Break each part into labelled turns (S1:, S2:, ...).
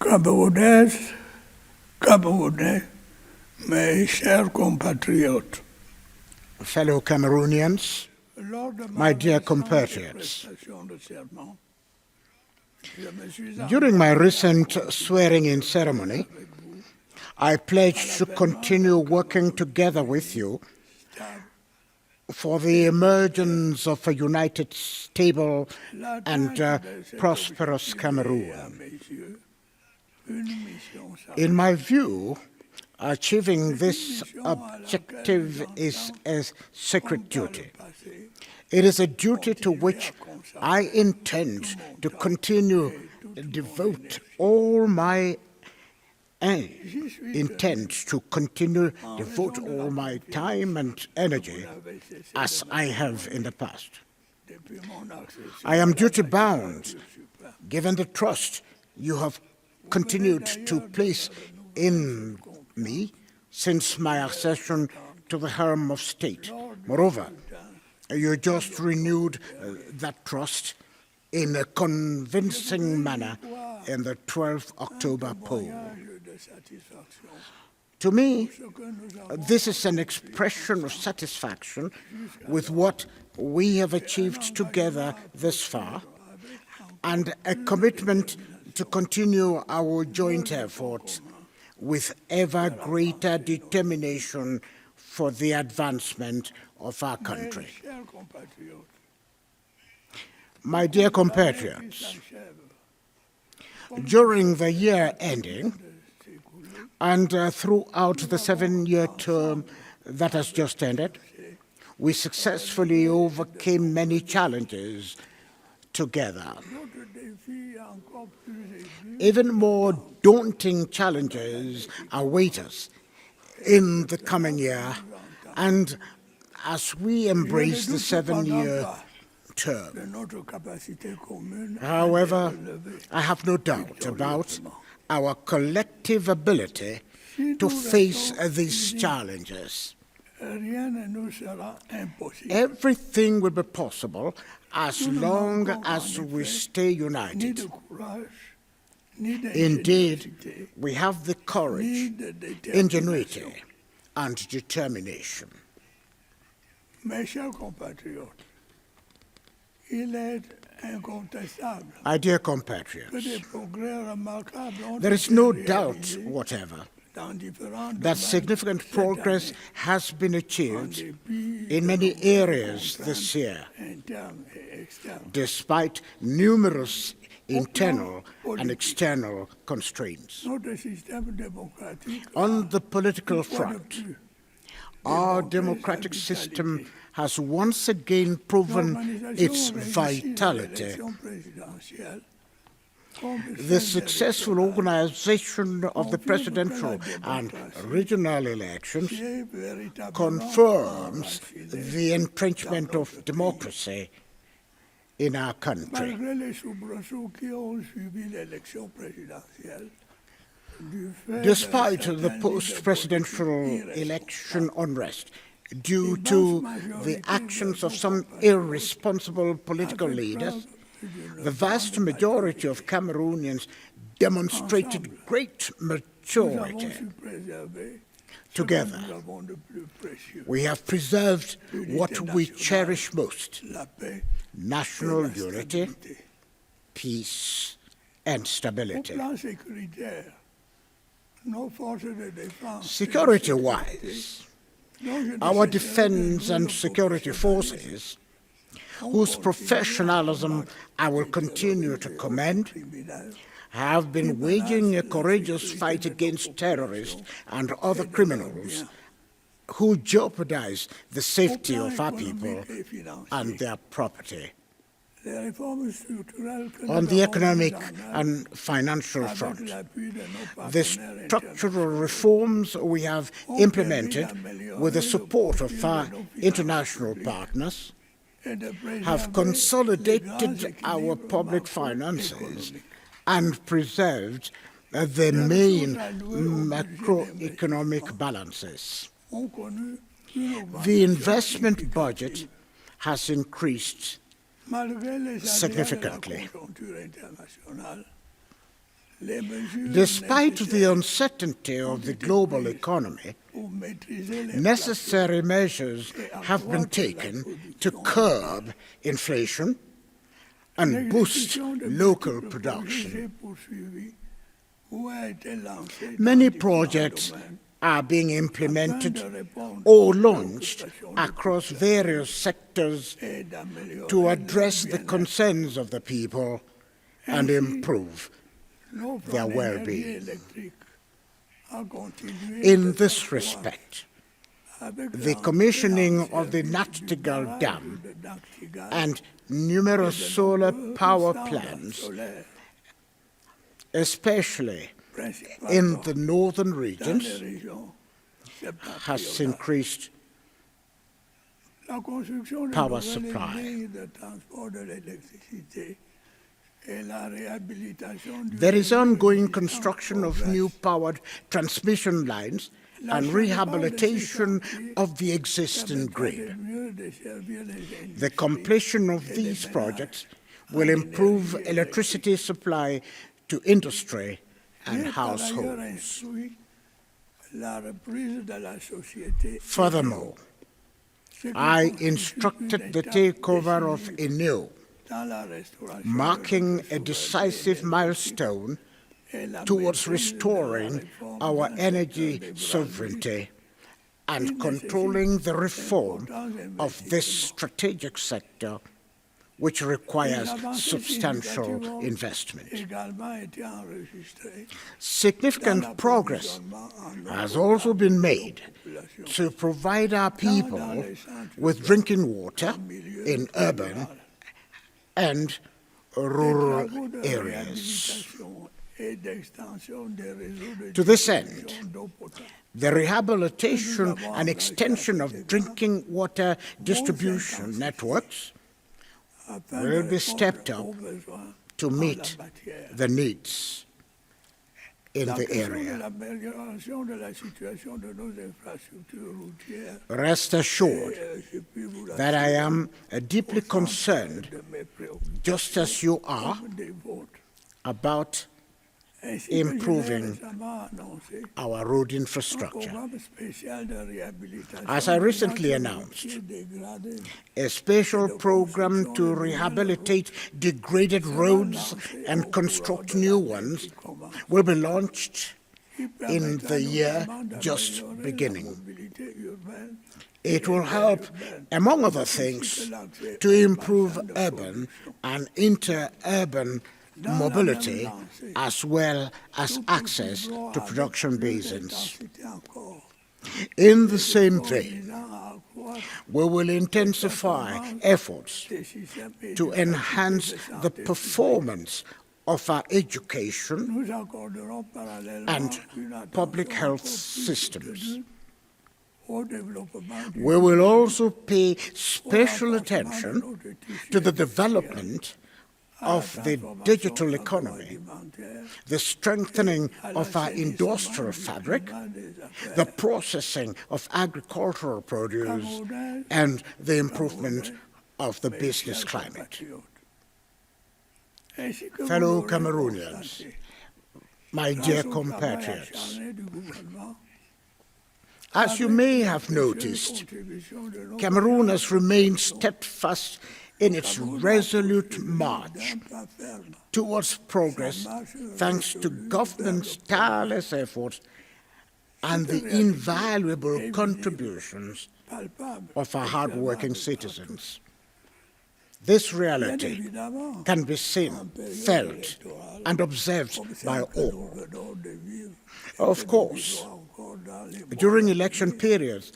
S1: Camerounaises, Camerounais, mes chers compatriotes,
S2: Fellow Cameroonians,
S1: lors de
S2: my dear
S1: récente
S2: compatriots,
S1: prestation de serment, je me suis
S2: during my recent swearing-in ceremony,
S1: avec vous
S2: I pledged to continue working together with you
S1: stable,
S2: for the emergence of a united, stable, and
S1: l'atteinte de cet
S2: prosperous
S1: objectif est, à
S2: Cameroon.
S1: mes yeux, une mission sacrée.
S2: In my view, achieving this objective is a sacred duty. It is a duty to which I intend to continue to devote all my time and energy as I have in the past.
S1: Depuis mon accession,
S2: I am duty-bound, given the trust you have continued to place in me since my accession to the helm of state. Moreover, you just renewed that trust in a convincing manner in the 12th October poll.
S1: de satisfaction,
S2: To me,
S1: ce que nous avons
S2: this is an expression of satisfaction with what we have achieved together thus far, and a commitment to continue our joint efforts with ever greater determination for the advancement of our country.
S1: chers compatriotes,
S2: My dear compatriots, during the year ending and throughout the 7-year term that has just ended, we successfully overcame many challenges together.
S1: d'autres défis encore plus aigus
S2: Even more daunting challenges await us in the coming year, and as we embrace the 7-year term.
S1: de notre capacité commune à
S2: However,
S1: les relever.
S2: I have no doubt about our collective ability to face these challenges.
S1: Rien ne nous sera impossible,
S2: Everything will be possible as long as we stay
S1: ni
S2: united.
S1: de courage, ni
S2: Indeed,
S1: d'ingéniosité,
S2: we have the
S1: ni
S2: courage,
S1: de détermination.
S2: ingenuity, and determination.
S1: Mes chers compatriotes, il est incontestable
S2: My dear
S1: que
S2: compatriots,
S1: des progrès remarquables ont
S2: there is
S1: été
S2: no doubt
S1: réalisés
S2: whatever
S1: dans différents
S2: that
S1: domaines
S2: significant
S1: cette
S2: progress
S1: année,
S2: has been
S1: en
S2: achieved
S1: dépit
S2: in
S1: de
S2: many
S1: nombreuses
S2: areas this
S1: contraintes
S2: year,
S1: internes et externes.
S2: despite numerous internal and external constraints.
S1: Notre système démocratique
S2: On
S1: a,
S2: the political
S1: une fois de
S2: front,
S1: plus,
S2: our
S1: démontré
S2: democratic
S1: sa
S2: system
S1: vitalité.
S2: has once again proven its
S1: L'organisation réussie de
S2: vitality.
S1: l'élection présidentielle, comme
S2: The
S1: celle des
S2: successful
S1: régionales,
S2: organization of the presidential and regional elections
S1: s'est véritablement
S2: confirms
S1: enracinée
S2: the entrenchment of democracy in our country.
S1: malgré les soubresauts qui ont suivi l'élection présidentielle. Du fait
S2: Despite
S1: de
S2: the
S1: certains
S2: post-presidential
S1: leaders politiques
S2: election unrest, due to the actions of some irresponsible political leaders, the vast majority of Cameroonians demonstrated great
S1: nous avons
S2: maturity.
S1: su préserver ce que
S2: Together,
S1: nous avons de plus précieux,
S2: we have preserved what we cherish most:
S1: la paix
S2: national
S1: et la
S2: unity,
S1: stabilité.
S2: peace, and
S1: Au
S2: stability.
S1: plan sécuritaire, nos forces de défense et de
S2: Security-wise,
S1: dont je ne
S2: our
S1: cesserai de
S2: defense
S1: louer
S2: and
S1: le
S2: security forces, whose professionalism I will continue to commend,
S1: criminel,
S2: have been waging a courageous fight against terrorists and other criminals who jeopardize the safety of our people and their property.
S1: les réformes structurelles que
S2: On
S1: nous
S2: the
S1: avons
S2: economic
S1: mises en œuvre
S2: and financial
S1: avec
S2: front,
S1: l'appui de nos
S2: the
S1: partenaires
S2: structural reforms we have implemented with the support of our international partners
S1: et de
S2: have
S1: préserver
S2: consolidated our public finances and preserved the main macroeconomic balances.
S1: ont connu une
S2: The
S1: augmentation
S2: investment budget has increased
S1: malgré les aléas de la
S2: significantly.
S1: conjoncture internationale. les mesures
S2: Despite the
S1: nécessaires
S2: uncertainty of the global economy,
S1: pour maîtriser l'inflation
S2: necessary measures have been taken to curb inflation and boost
S1: L'exécution de
S2: local
S1: multiples
S2: production.
S1: projets poursuivis ou a été lancée dans
S2: Many
S1: différents
S2: projects
S1: domaines
S2: are being
S1: afin
S2: implemented
S1: de répondre
S2: or
S1: aux
S2: launched
S1: préoccupations des
S2: across various sectors
S1: et d'améliorer
S2: to
S1: leur
S2: address the
S1: bien-être.
S2: concerns of the people and
S1: Ainsi,
S2: improve
S1: l'offre
S2: their
S1: en
S2: well-being.
S1: énergie électrique a continué
S2: In
S1: de
S2: this
S1: s'accroître
S2: respect.
S1: avec
S2: The
S1: l'entrée
S2: commissioning
S1: en
S2: of the
S1: service du
S2: Nachtigal
S1: barrage
S2: Dam
S1: de Nachtigal
S2: and numerous
S1: et de
S2: solar
S1: nombreux
S2: power
S1: standards
S2: plants,
S1: solaires,
S2: especially
S1: principalement
S2: in the northern
S1: dans les
S2: regions,
S1: régions
S2: has
S1: septentrionales.
S2: increased
S1: La construction de
S2: power
S1: nouvelles
S2: supply.
S1: lignes de transport de l'électricité et la réhabilitation du
S2: There is
S1: réseau
S2: ongoing
S1: existant
S2: construction of
S1: progresse.
S2: new powered transmission lines and rehabilitation of the existing
S1: Permettra
S2: grid.
S1: de mieux desservir les
S2: The
S1: industries
S2: completion of
S1: et les
S2: these
S1: ménages
S2: projects
S1: en
S2: will improve
S1: énergie
S2: electricity supply to industry and
S1: J'ai par ailleurs
S2: households.
S1: instruit la reprise de la société
S2: Furthermore,
S1: ce qui
S2: I
S1: constitue
S2: instructed
S1: une
S2: the
S1: étape
S2: takeover of
S1: décisive
S2: Eneo,
S1: dans la restauration de
S2: marking
S1: notre
S2: a
S1: souveraineté
S2: decisive
S1: énergétique
S2: milestone
S1: et la
S2: towards
S1: maîtrise de la
S2: restoring
S1: réforme
S2: our
S1: d'un
S2: energy
S1: secteur névralgique
S2: sovereignty and
S1: qui
S2: controlling
S1: nécessite
S2: the reform
S1: d'importants
S2: of this
S1: investissements.
S2: strategic sector, which requires
S1: Des avancées
S2: substantial
S1: significatives ont
S2: investment.
S1: également été enregistrées dans
S2: Significant progress
S1: l'approvisionnement en eau
S2: has also
S1: potable
S2: been
S1: de nos
S2: made
S1: populations,
S2: to provide our
S1: dans
S2: people
S1: les centres
S2: with
S1: urbains,
S2: drinking water
S1: en milieu
S2: in urban
S1: rural.
S2: and
S1: Des
S2: rural
S1: travaux de
S2: areas.
S1: réhabilitation et d'extension des réseaux de
S2: To this
S1: distribution
S2: end,
S1: d'eau potable
S2: the rehabilitation and extension of drinking water distribution networks
S1: afin
S2: will
S1: de
S2: be
S1: répondre
S2: stepped up
S1: aux besoins
S2: to
S1: en la
S2: meet
S1: matière.
S2: the needs in
S1: La
S2: the
S1: question de
S2: area.
S1: l'amélioration de la situation de nos infrastructures routières,
S2: Rest assured
S1: je puis vous
S2: that I
S1: l'assurer,
S2: am deeply concerned,
S1: de mes préoccupations
S2: just as you are,
S1: comme des vôtres,
S2: about
S1: ainsi que je l'ai
S2: improving
S1: récemment annoncé,
S2: our road
S1: un
S2: infrastructure.
S1: programme spécial de réhabilitation
S2: As I
S1: des
S2: recently
S1: sentiers
S2: announced,
S1: routiers dégradés
S2: A special program to rehabilitate degraded roads and construct new ones will be launched
S1: qui
S2: in
S1: permettra
S2: the year
S1: notamment
S2: just
S1: d'améliorer la
S2: beginning.
S1: mobilité urbaine
S2: It will help, among other things, to improve urban and interurban mobility as well as access to production basins. In the same vein, we will intensify efforts to enhance the performance of our education
S1: Nous accorderons parallèlement
S2: and
S1: une attention
S2: public health
S1: encore plus
S2: systems.
S1: soutenue au développement du
S2: We will also pay
S1: au
S2: special
S1: renforcement de
S2: attention
S1: notre tissu
S2: to the
S1: industriel,
S2: development
S1: à la
S2: of the
S1: transformation
S2: digital economy,
S1: agroalimentaire,
S2: the strengthening
S1: à
S2: of our
S1: l'assainissement
S2: industrial
S1: du
S2: fabric,
S1: climat des affaires,
S2: the processing of agricultural produce, and the improvement of the
S1: mes
S2: business
S1: chers
S2: climate.
S1: compatriotes. Ainsi que vous
S2: Fellow
S1: l'aurez
S2: Cameroonians,
S1: constaté,
S2: my
S1: grâce
S2: dear
S1: au travail
S2: compatriots,
S1: acharné du gouvernement,
S2: as you
S1: avec
S2: may
S1: la
S2: have
S1: précieuse
S2: noticed,
S1: contribution de nos
S2: Cameroon
S1: voisins,
S2: has remained steadfast in its
S1: Cameroun a
S2: resolute
S1: poursuivi
S2: march
S1: d'un pas ferme
S2: towards progress thanks to government's tireless efforts and the invaluable contributions
S1: palpable
S2: of our hard-working
S1: observable par
S2: citizens. This
S1: Bien
S2: reality
S1: évidemment,
S2: can be seen,
S1: en période
S2: felt,
S1: électorale,
S2: and observed
S1: comme
S2: by
S1: celle que
S2: all.
S1: nous venons de vivre, et
S2: Of
S1: que nous
S2: course,
S1: vivons encore dans les mois
S2: during
S1: à
S2: election
S1: venir,
S2: periods,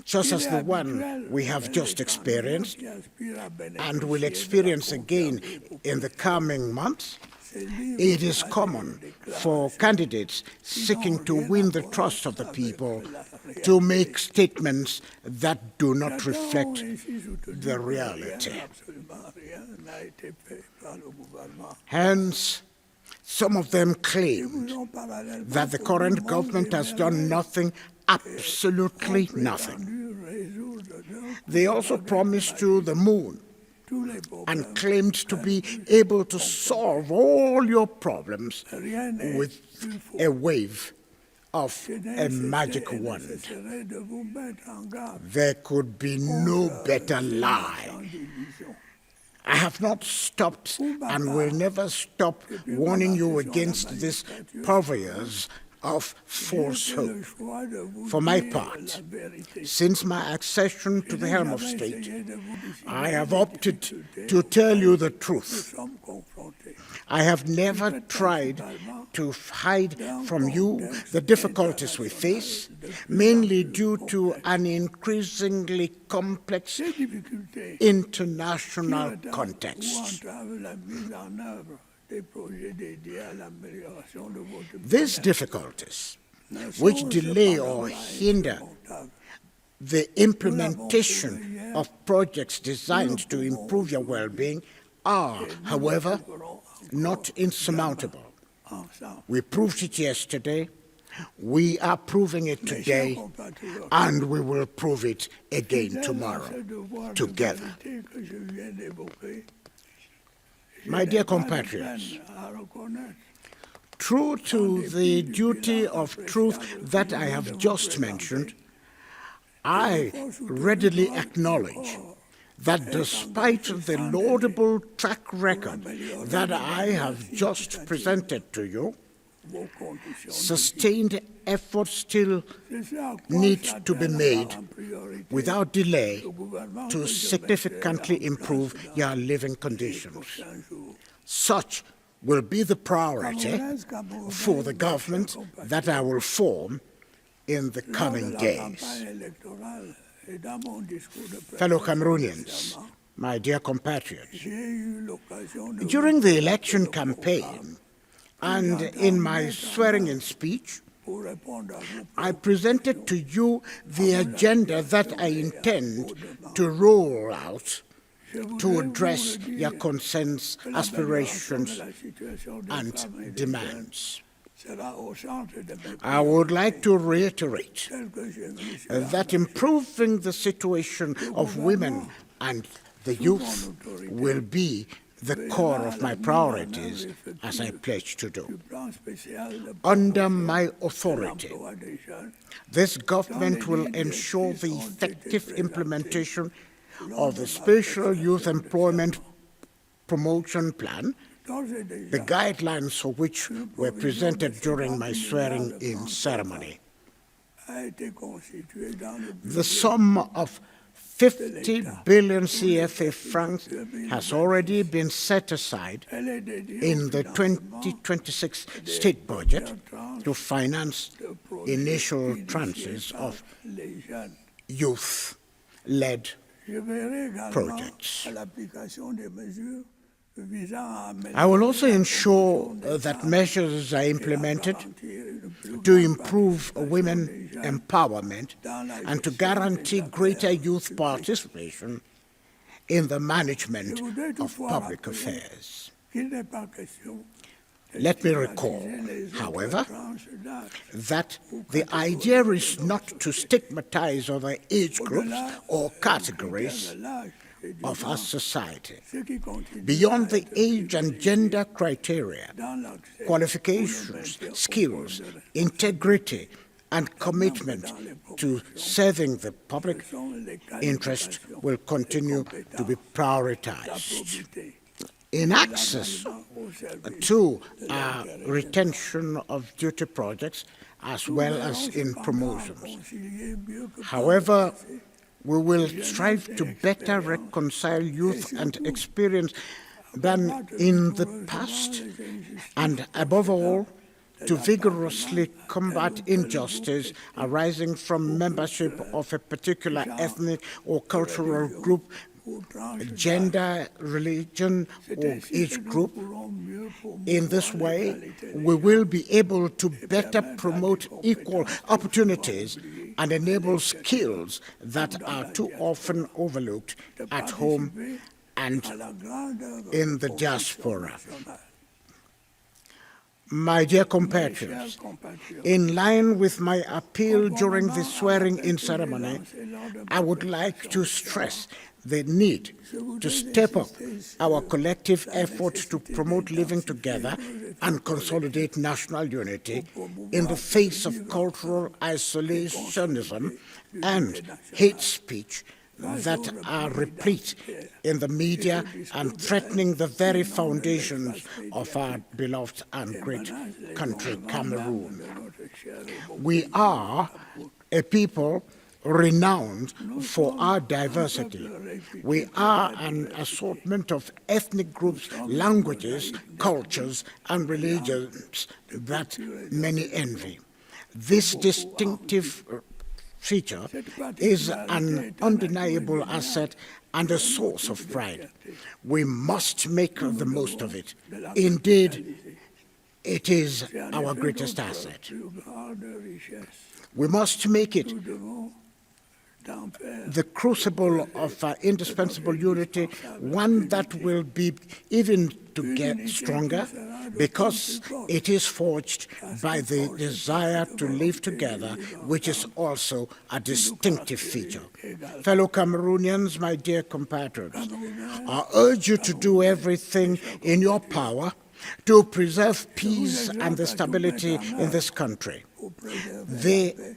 S2: such
S1: il
S2: as
S1: est
S2: the one
S1: habituel
S2: we
S1: pour
S2: have
S1: les
S2: just
S1: candidats
S2: experienced
S1: qui aspirent à
S2: and will
S1: bénéficier de la
S2: experience again
S1: confiance
S2: in the coming months,
S1: se livrent
S2: it is
S1: à des
S2: common for
S1: déclarations
S2: candidates seeking to win the trust of the people to make statements that do not
S1: Certains ont
S2: reflect
S1: ainsi soutenu
S2: the
S1: que
S2: reality.
S1: rien, absolument rien n'a été fait par le gouvernement.
S2: Hence, some of them
S1: Ils
S2: claim
S1: vous ont parallèlement
S2: that the
S1: promis
S2: current
S1: monts
S2: government
S1: et
S2: has done
S1: merveilles
S2: nothing, absolutely
S1: ont
S2: nothing.
S1: prétendu résoudre leurs
S2: They also
S1: problèmes
S2: promised to the moon
S1: tous les problèmes.
S2: and claimed to be able to solve all your problems
S1: Rien n'est
S2: with
S1: plus faux.
S2: a wave of
S1: C'est
S2: a magic
S1: nécessaire
S2: wand.
S1: de vous mettre en garde
S2: There could be no
S1: contre
S2: better
S1: ces
S2: lie.
S1: méchantes illusions.
S2: I have not stopped and will never stop warning you against these purveyors of falsehood.
S1: Le choix de vous
S2: For my
S1: dire
S2: part,
S1: la vérité.
S2: since my accession to the helm of
S1: J'avais
S2: state,
S1: essayé de vous dissimuler
S2: I have
S1: les
S2: opted
S1: difficultés
S2: to tell you the
S1: Nous
S2: truth.
S1: sommes confrontés.
S2: I have never tried to hide from you the difficulties we face, mainly due to an increasingly complex
S1: Ces difficultés
S2: international
S1: retardent ou
S2: context.
S1: entravent la mise en œuvre des projets dédiés à l'amélioration de votre
S2: These
S1: bien-être
S2: difficulties,
S1: ne
S2: which
S1: sont
S2: delay
S1: cependant
S2: or
S1: pas
S2: hinder
S1: insurmontables.
S2: the implementation of projects designed to improve your well-being, are, however, not insurmountable.
S1: Ensemble,
S2: We proved it yesterday, we are proving it
S1: mes chers
S2: today,
S1: compatriotes,
S2: and we will prove it again
S1: fidèles à
S2: tomorrow,
S1: ce devoir de
S2: together.
S1: vérité que je viens d'évoquer, je
S2: My
S1: n'ai
S2: dear
S1: pas de
S2: compatriots,
S1: peine à reconnaître
S2: true to the duty of truth that I have just mentioned, I readily acknowledge that despite the laudable track record that I have just presented to you,
S1: vos conditions.
S2: sustained efforts still
S1: C'est ce à quoi
S2: need to be
S1: s'attellera
S2: made
S1: en priorité
S2: without delay
S1: le gouvernement
S2: to
S1: que je
S2: significantly
S1: mettrai en
S2: improve
S1: place dans
S2: your living
S1: les
S2: conditions.
S1: prochains jours.
S2: Such will be the priority
S1: Camerounais,
S2: for the government that I will form in the
S1: lors de
S2: coming
S1: la
S2: days.
S1: campagne électorale et dans mon discours de
S2: Fellow
S1: prestation
S2: Cameroonians,
S1: récemment,
S2: my dear compatriots,
S1: j'ai eu l'occasion de
S2: during
S1: vous
S2: the
S1: présenter
S2: election
S1: le
S2: campaign
S1: programme
S2: and in my swearing-in speech,
S1: pour répondre à vos
S2: I presented to you the agenda that I intend to roll out
S1: Je voudrais
S2: to
S1: vous
S2: address
S1: redire
S2: your concerns,
S1: que l'amélioration
S2: aspirations,
S1: de la situation des
S2: and
S1: femmes et des jeunes
S2: demands.
S1: sera au centre de mes
S2: I would like to reiterate
S1: tel que je m'y suis
S2: that improving the situation of women and the youth will be the core of my priorities, as I pledge to do.
S1: du plan spécial de
S2: Under my authority,
S1: l'emploi des jeunes.
S2: this government will ensure the effective implementation of the Special Youth Employment Promotion Plan,
S1: D'ores et
S2: the
S1: déjà,
S2: guidelines for which were presented during my swearing-in ceremony.
S1: a été constitué dans le
S2: The sum of 50 billion CFA francs has already been set aside
S1: Elle est dédiée
S2: in
S1: au
S2: the
S1: financement
S2: 2026 state budget to finance
S1: de projets
S2: initial
S1: initiés
S2: tranches
S1: par
S2: of
S1: les jeunes.
S2: youth-led
S1: Je verrai également
S2: projects.
S1: à l'application des mesures visant à
S2: I will
S1: améliorer
S2: also
S1: la
S2: ensure
S1: condition des
S2: that
S1: femmes
S2: measures are
S1: et à
S2: implemented
S1: garantir une plus
S2: to
S1: grande
S2: improve
S1: participation
S2: women
S1: des jeunes
S2: empowerment
S1: dans la
S2: and to
S1: gestion
S2: guarantee
S1: des
S2: greater
S1: affaires
S2: youth
S1: publiques.
S2: participation in the management
S1: Je voudrais
S2: of
S1: toutefois
S2: public
S1: rappeler
S2: affairs.
S1: qu'il n'est pas question de
S2: Let me
S1: stigmatiser
S2: recall,
S1: les autres
S2: however,
S1: tranches d'âge.
S2: that the idea is not to stigmatize other age groups or categories
S1: De l'âge et du
S2: of our
S1: genre,
S2: society.
S1: ce qui continue
S2: Beyond
S1: à
S2: the
S1: être
S2: age and gender criteria,
S1: dans l'accès
S2: qualifications,
S1: pour le maintien
S2: skills,
S1: au poste de
S2: integrity, and commitment to serving the public
S1: sont les
S2: interest
S1: qualifications
S2: will continue
S1: et
S2: to be
S1: compétences,
S2: prioritized.
S1: probité,
S2: In access
S1: au service
S2: to
S1: de l'intérêt
S2: retention of duty projects as well as in
S1: cependant à
S2: promotions.
S1: concilier mieux que par
S2: However,
S1: le passé
S2: we will strive to better reconcile youth and experience than in the past, and above all, to vigorously combat injustice arising from membership of a particular ethnic or cultural group,
S1: aux tranches
S2: gender, religion, or
S1: ainsi que
S2: age
S1: nous
S2: group.
S1: pourrons mieux
S2: In this
S1: promouvoir
S2: way,
S1: l'égalité des
S2: we will be able to better promote equal opportunities and enable skills that are too often overlooked at home and
S1: à la grande œuvre
S2: in the diaspora.
S1: nationale.
S2: My dear
S1: Mes chers
S2: compatriots,
S1: compatriotes,
S2: in line with my appeal during the swearing-in ceremony, I would like to stress the need to step up our collective efforts to promote living together and consolidate national unity in the face of cultural isolationism and hate speech that are replete in the media and threatening the very foundations of our beloved and great country, Cameroon. We are a people renowned for our diversity. We are an assortment of ethnic groups, languages, cultures, and religions that many envy. This distinctive feature is an undeniable asset and a source of pride. We must make the most of it. Indeed, it is our greatest asset. We must make it the crucible of our indispensable unity, one that will be even to get stronger because it is forged by the desire to live together, which is also a distinctive feature. Fellow Cameroonians, my dear compatriots, I urge you to do everything in your power to preserve peace and the stability in this country. They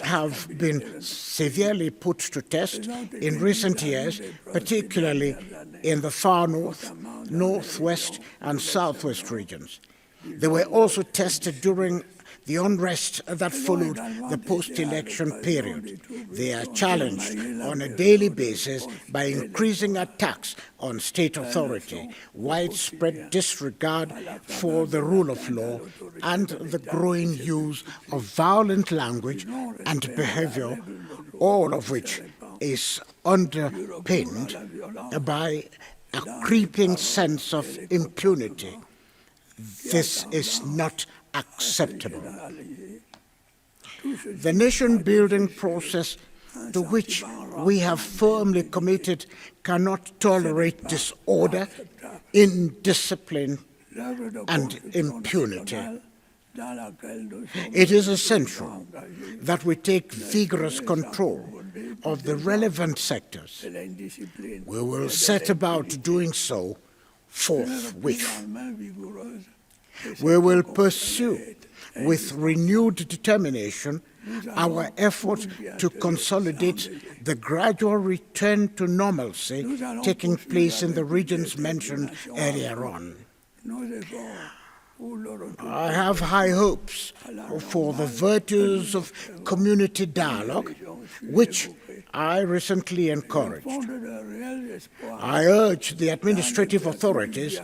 S2: have been severely put to test in recent years, particularly in the far north, northwest, and southwest regions. They were also tested during the unrest that followed the post-election period. They are challenged on a daily basis by increasing attacks on state authority, widespread disregard for the rule of law, and the growing use of violent language and behavior, all of which is underpinned by a creeping sense of impunity. This is not acceptable. The nation-building process to which we have firmly committed cannot tolerate disorder, indiscipline, and impunity. It is essential that we take vigorous control of the relevant sectors. We will set about doing so forthwith. We will pursue with renewed determination our effort to consolidate the gradual return to normalcy taking place in the regions mentioned earlier on. I have high hopes for the virtues of community dialogue, which I recently encouraged. I urge the administrative authorities,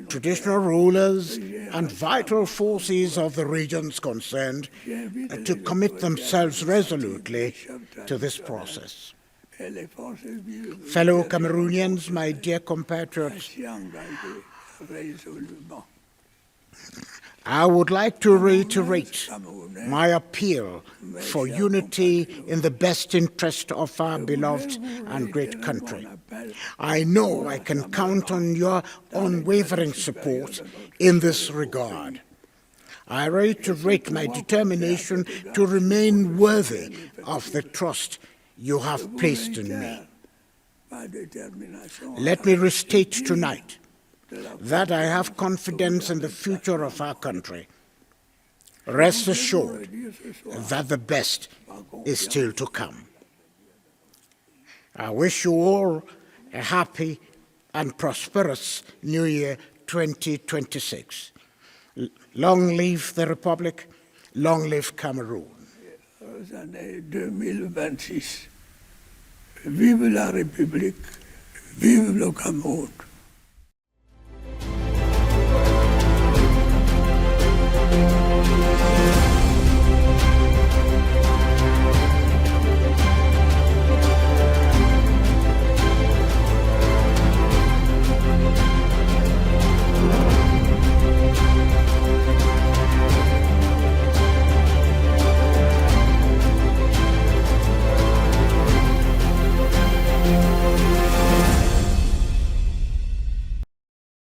S2: traditional rulers, and vital forces of the regions concerned to commit themselves resolutely to this process. Fellow Cameroonians, my dear compatriots, I would like to reiterate my appeal for unity in the best interest of our beloved and great country. I know I can count on your unwavering support in this regard. I reiterate my determination to remain worthy of the trust you have placed in me. Let me restate tonight that I have confidence in the future of our country. Rest assured that the best is still to come. I wish you all a happy and prosperous New Year 2026. Long live the Republic, long live Cameroon.
S1: Année 2026. Vive la République, vive le Cameroun.